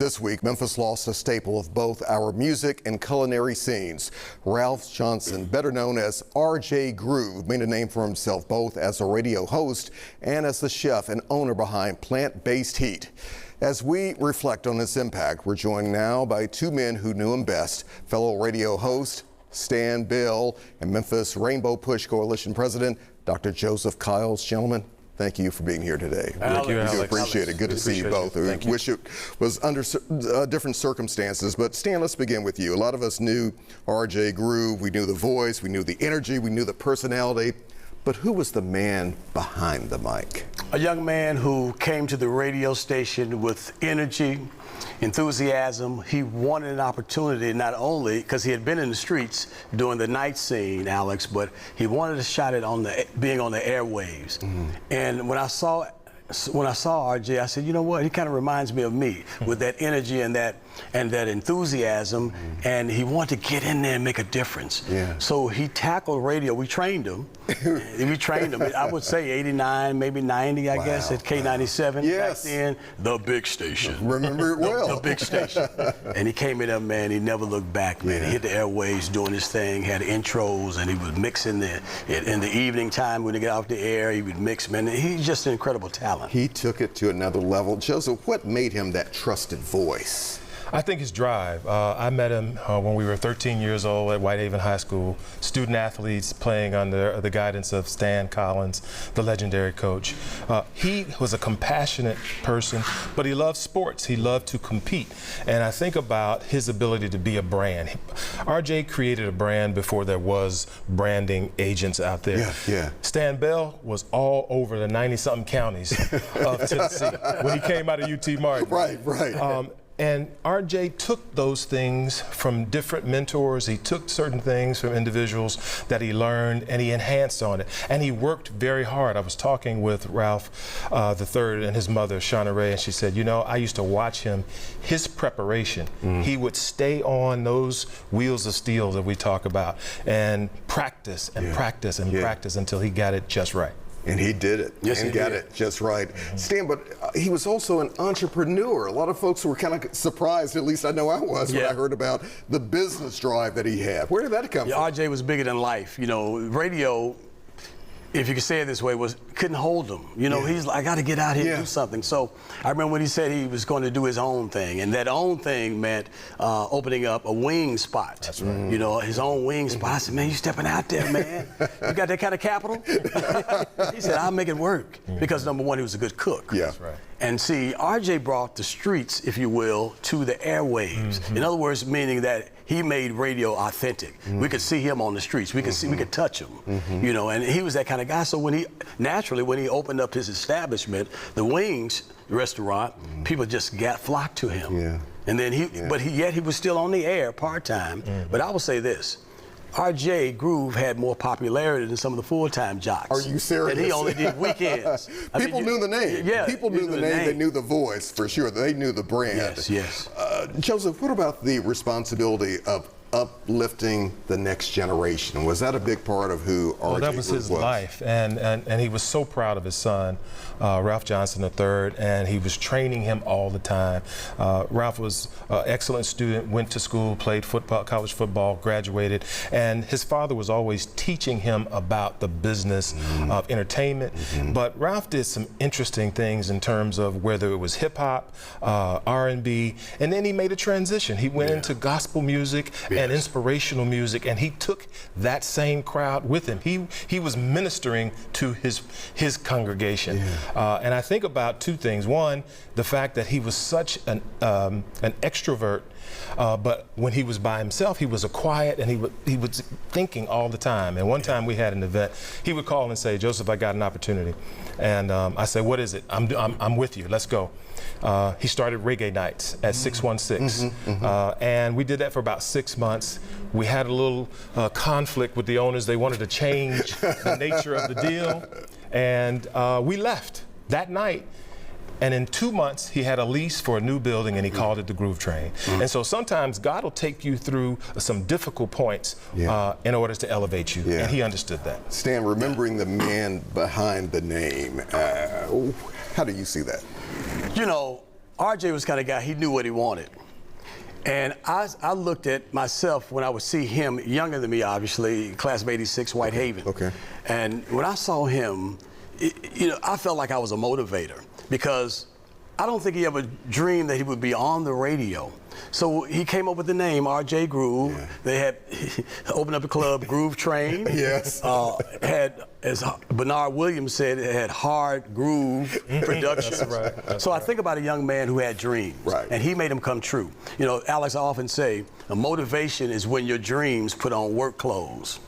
This week, Memphis lost a staple of both our music and culinary scenes. Ralph Johnson, better known as R.J. Groove, made a name for himself both as a radio host and as the chef and owner behind Plant-Based Heat. As we reflect on this impact, we're joined now by two men who knew him best, fellow radio host Stan Beale and Memphis Rainbow PUSH Coalition President Dr. Joseph Kiles. Gentlemen, thank you for being here today. Thank you, We do Alex. appreciate it. Good to see you both. We wish it was under different circumstances. But Stan, let's begin with you. A lot of us knew R.J. Groove. We knew the voice. We knew the energy. We knew the personality. But who was the man behind the mic? A young man who came to the radio station with energy, enthusiasm. He wanted an opportunity, not only because he had been in the streets doing the night scene, Alex, but he wanted a shot at being on the airwaves. And when I saw RJ, I said, you know what? He kind of reminds me of me with that energy and that enthusiasm, and he wanted to get in there and make a difference. So he tackled radio. We trained him. I would say 89, maybe 90, I guess, at K97. Yes. Back then, the big station. Remember it well. The big station. And he came in there, man. He never looked back, man. He hit the airways doing his thing, had intros, and he would mix in the evening time when he got off the air. He would mix, man. He's just an incredible talent. He took it to another level. Joseph, what made him that trusted voice? I think his drive. I met him when we were 13 years old at Whitehaven High School, student athletes playing under the guidance of Stan Collins, the legendary coach. He was a compassionate person, but he loved sports. He loved to compete. And I think about his ability to be a brand. RJ created a brand before there was branding agents out there. Stan Beale was all over the 90-something counties of Tennessee when he came out of UT Martin. Right. And RJ took those things from different mentors. He took certain things from individuals that he learned, and he enhanced on it. And he worked very hard. I was talking with Ralph III and his mother, Shauna Ray, and she said, you know, I used to watch him, his preparation. He would stay on those wheels of steel that we talk about and practice and practice and practice until he got it just right. And he did it. Yes, and he got did. it just right. Stan, but he was also an entrepreneur. A lot of folks were kind of surprised, at least I know I was, when I heard about the business drive that he had. Where did that come from? RJ was bigger than life. You know, radio, if you could say it this way, couldn't hold him. You know, he's like, I got to get out here and do something. So I remember when he said he was going to do his own thing, and that own thing meant opening up a wing spot. That's right. You know, his own wing spot. I said, man, you stepping out there, man. You got that kind of capital? He said, I'll make it work. Because number one, he was a good cook. That's right. And see, RJ brought the streets, if you will, to the airwaves. In other words, meaning that he made radio authentic. We could see him on the streets. We could see, we could touch him. You know, and he was that kind of guy. So when he opened up his establishment, the Wings restaurant, people just flocked to him. And then yet he was still on the air part-time. But I will say this. RJ Groove had more popularity than some of the full-time jocks. Are you serious? And he only did weekends. People knew the name. People knew the name. They knew the voice, for sure. They knew the brand. Yes. Joseph, what about the responsibility of uplifting the next generation? Was that a big part of who RJ Well, that was his life, and he was so proud of his son, Ralph Johnson III, and he was training him all the time. Ralph was an excellent student, went to school, played football, college football, graduated, and his father was always teaching him about the business of entertainment. But Ralph did some interesting things in terms of whether it was hip hop, R&B, and then he made a transition. He went into gospel music and inspirational music, and he took that same crowd with him. He was ministering to his congregation. And I think about two things. One, the fact that he was such an extrovert, but when he was by himself, he was a quiet, and he was thinking all the time. And one time we had an event, he would call and say, Joseph, I got an opportunity. And I said, what is it? I'm with you, let's go. He started reggae nights at 616, and we did that for about 6 months. We had a little conflict with the owners. They wanted to change the nature of the deal, and we left that night. And in 2 months, he had a lease for a new building, and he called it the Groove Train. And so sometimes God will take you through some difficult points in order to elevate you, and he understood that. Stan, remembering the man behind the name, how do you see that? You know, RJ was the kind of guy, he knew what he wanted. And I looked at myself when I would see him, younger than me, obviously, class of '86, Whitehaven. Okay. And when I saw him, you know, I felt like I was a motivator because I don't think he ever dreamed that he would be on the radio. So he came up with the name RJ Groove. Yeah. They had opened up a club, Groove Train. Yes. Had, as Bernard Williams said, it had hard groove production. That's right. That's so I right. think about a young man who had dreams, Right. and he made them come true. You know, Alex, I often say, a motivation is when your dreams put on work clothes.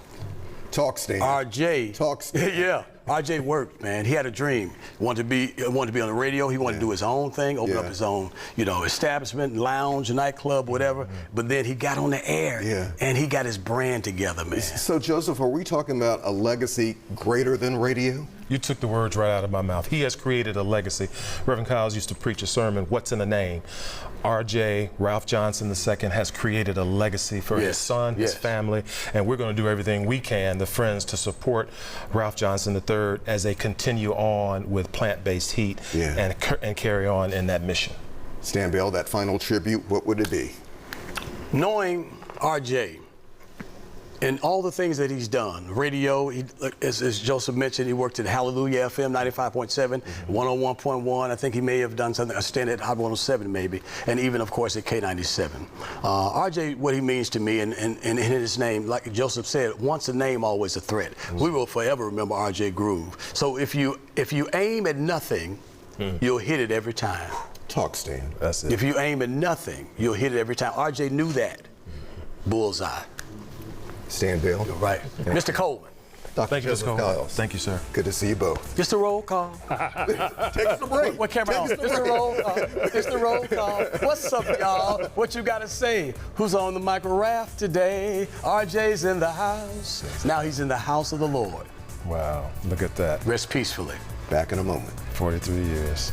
Talk, Stan. RJ. Talk, Stan. Yeah. RJ worked, man. He had a dream. He wanted to be on the radio. He wanted to do his own thing, open up his own, you know, establishment, lounge, nightclub, whatever. But then he got on the air, and he got his brand together, man. So, Joseph, are we talking about a legacy greater than radio? You took the words right out of my mouth. He has created a legacy. Reverend Kyles used to preach a sermon, What's in a Name? RJ, Ralph Johnson II, has created a legacy for his son, his family, and we're going to do everything we can, the friends, to support Ralph Johnson III as they continue on with plant-based heat and carry on in that mission. Stan Beale, that final tribute, what would it be? Knowing RJ and all the things that he's done, radio, as Joseph mentioned, he worked at Hallelujah FM 95.7, 101.1. I think he may have done something, a stint at Hot 107 maybe, and even, of course, at K97. RJ, what he means to me, and in his name, like Joseph said, once a name, always a threat. We will forever remember RJ Groove. So if you aim at nothing, you'll hit it every time. Talk, Stan. That's it. If you aim at nothing, you'll hit it every time. RJ knew that. Bullseye. Stan Beale. Right. Mr. Coleman. Dr. Thank you, Joseph Mr. Coleman. Kyles. Thank you, sir. Good to see you both. Just a roll call. Take us a break. What camera on? Just a roll call. Just a roll call. What's up, y'all? What you got to say? Who's on the micro raft today? RJ's in the house. Now he's in the house of the Lord. Wow, look at that. Rest peacefully. Back in a moment. 43 years.